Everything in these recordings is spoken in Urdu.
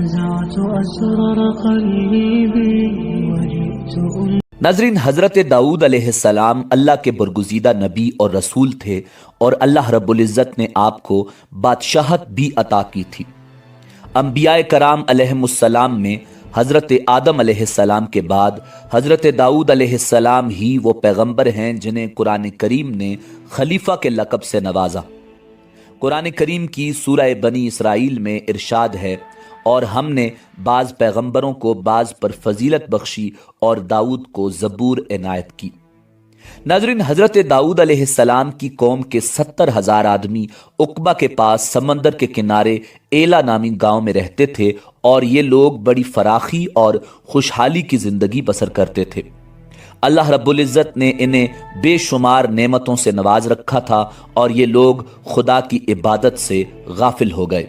نزعت أسرار قلبي وجئت ناظرین، حضرت داؤد علیہ السلام اللہ کے برگزیدہ نبی اور رسول تھے اور اللہ رب العزت نے آپ کو بادشاہت بھی عطا کی تھی۔ انبیاء کرام علیہم السلام میں حضرت آدم علیہ السلام کے بعد حضرت داؤد علیہ السلام ہی وہ پیغمبر ہیں جنہیں قرآن کریم نے خلیفہ کے لقب سے نوازا۔ قرآن کریم کی سورہ بنی اسرائیل میں ارشاد ہے، اور ہم نے بعض پیغمبروں کو بعض پر فضیلت بخشی اور داؤد کو زبور عنایت کی۔ ناظرین، حضرت داؤد علیہ السلام کی قوم کے 70,000 آدمی عقبہ کے پاس سمندر کے کنارے ایلا نامی گاؤں میں رہتے تھے، اور یہ لوگ بڑی فراخی اور خوشحالی کی زندگی بسر کرتے تھے۔ اللہ رب العزت نے انہیں بے شمار نعمتوں سے نواز رکھا تھا اور یہ لوگ خدا کی عبادت سے غافل ہو گئے۔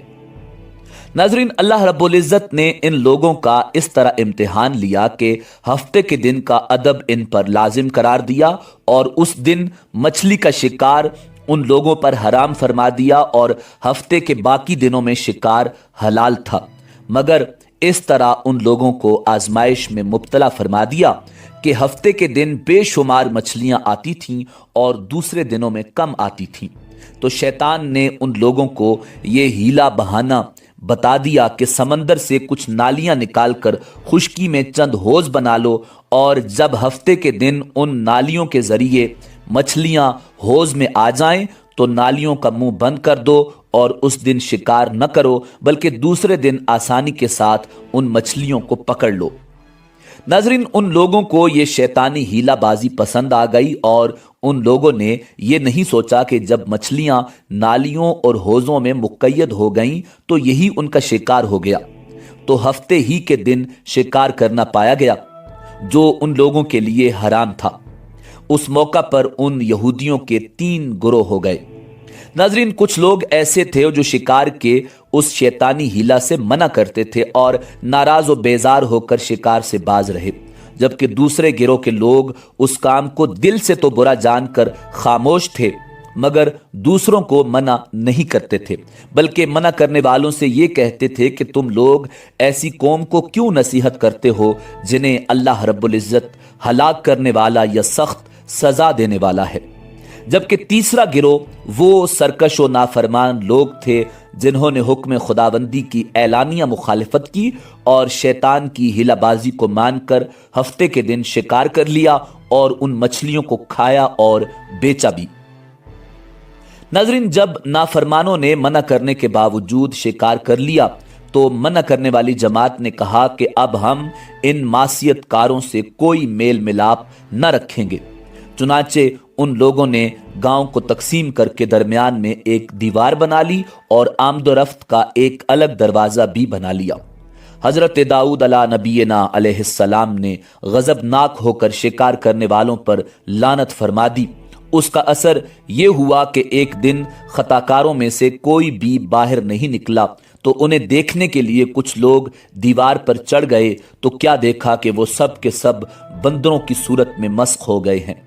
ناظرین، اللہ رب العزت نے ان لوگوں کا اس طرح امتحان لیا کہ ہفتے کے دن کا ادب ان پر لازم قرار دیا، اور اس دن مچھلی کا شکار ان لوگوں پر حرام فرما دیا، اور ہفتے کے باقی دنوں میں شکار حلال تھا، مگر اس طرح ان لوگوں کو آزمائش میں مبتلا فرما دیا کہ ہفتے کے دن بے شمار مچھلیاں آتی تھیں اور دوسرے دنوں میں کم آتی تھیں۔ تو شیطان نے ان لوگوں کو یہ ہیلا بہانہ بتا دیا کہ سمندر سے کچھ نالیاں نکال کر خشکی میں چند حوض بنا لو، اور جب ہفتے کے دن ان نالیوں کے ذریعے مچھلیاں حوض میں آ جائیں تو نالیوں کا منہ بند کر دو، اور اس دن شکار نہ کرو بلکہ دوسرے دن آسانی کے ساتھ ان مچھلیوں کو پکڑ لو۔ ناظرین، ان لوگوں کو یہ شیطانی ہیلا بازی پسند آ گئی، اور ان لوگوں نے یہ نہیں سوچا کہ جب مچھلیاں نالیوں اور حوضوں میں مقید ہو گئیں تو یہی ان کا شکار ہو گیا، تو ہفتے ہی کے دن شکار کرنا پایا گیا جو ان لوگوں کے لیے حرام تھا۔ اس موقع پر ان یہودیوں کے 3 گروہ ہو گئے۔ ناظرین، کچھ لوگ ایسے تھے جو شکار کے اس شیطانی ہیلا سے منع کرتے تھے اور ناراض و بیزار ہو کر شکار سے باز رہے، جبکہ دوسرے گروہ کے لوگ اس کام کو دل سے تو برا جان کر خاموش تھے، مگر دوسروں کو منع نہیں کرتے تھے، بلکہ منع کرنے والوں سے یہ کہتے تھے کہ تم لوگ ایسی قوم کو کیوں نصیحت کرتے ہو جنہیں اللہ رب العزت ہلاک کرنے والا یا سخت سزا دینے والا ہے۔ جبکہ تیسرا گروہ وہ سرکش و نافرمان لوگ تھے جنہوں نے حکم خداوندی کی اعلانیہ مخالفت کی اور شیطان کی ہیلا بازی کو مان کر ہفتے کے دن شکار کر لیا اور ان مچھلیوں کو کھایا اور بیچا بھی۔ ناظرین، جب نافرمانوں نے منع کرنے کے باوجود شکار کر لیا تو منع کرنے والی جماعت نے کہا کہ اب ہم ان معصیت کاروں سے کوئی میل ملاپ نہ رکھیں گے۔ چنانچہ ان لوگوں نے گاؤں کو تقسیم کر کے درمیان میں ایک دیوار بنا لی اور آمد و رفت کا ایک الگ دروازہ بھی بنا لیا۔ حضرت داؤد علیہ نبینا علیہ السلام نے غضبناک ہو کر شکار کرنے والوں پر لعنت فرما دی۔ اس کا اثر یہ ہوا کہ ایک دن خطاکاروں میں سے کوئی بھی باہر نہیں نکلا، تو انہیں دیکھنے کے لیے کچھ لوگ دیوار پر چڑھ گئے تو کیا دیکھا کہ وہ سب کے سب بندروں کی صورت میں مسخ ہو گئے ہیں۔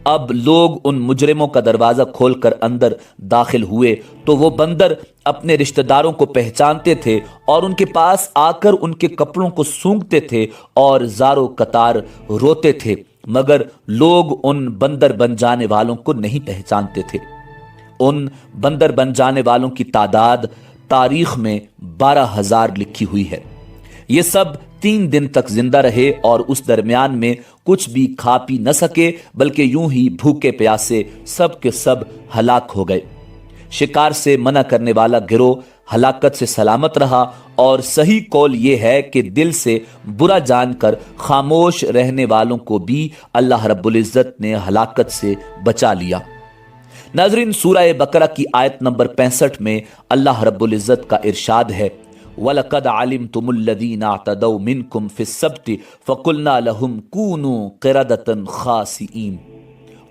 اب لوگ ان مجرموں کا دروازہ کھول کر اندر داخل ہوئے تو وہ بندر اپنے رشتہ داروں کو پہچانتے تھے اور ان کے پاس آ کر ان کے کپڑوں کو سونگھتے تھے اور زارو قطار روتے تھے، مگر لوگ ان بندر بن جانے والوں کو نہیں پہچانتے تھے۔ ان بندر بن جانے والوں کی تعداد تاریخ میں 12,000 لکھی ہوئی ہے۔ یہ سب 3 دن تک زندہ رہے اور اس درمیان میں کچھ بھی کھا پی نہ سکے، بلکہ یوں ہی بھوکے پیاسے سب کے سب ہلاک ہو گئے۔ شکار سے منع کرنے والا گروہ ہلاکت سے سلامت رہا، اور صحیح قول یہ ہے کہ دل سے برا جان کر خاموش رہنے والوں کو بھی اللہ رب العزت نے ہلاکت سے بچا لیا۔ ناظرین، سورہ بقرہ کی آیت نمبر 65 میں اللہ رب العزت کا ارشاد ہے، وَلَقَدْ عَلِمْتُمُ الَّذِينَ اعْتَدَوْا مِنْكُمْ فِي السَّبْتِ فَقُلْنَا لَهُمْ كُونُوا قِرَدَةً خَاسِئِينَ،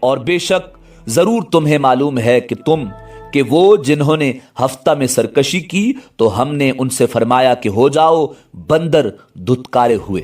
اور بے شک ضرور تمہیں معلوم ہے کہ وہ جنہوں نے ہفتہ میں سرکشی کی تو ہم نے ان سے فرمایا کہ ہو جاؤ بندر دھتکارے ہوئے۔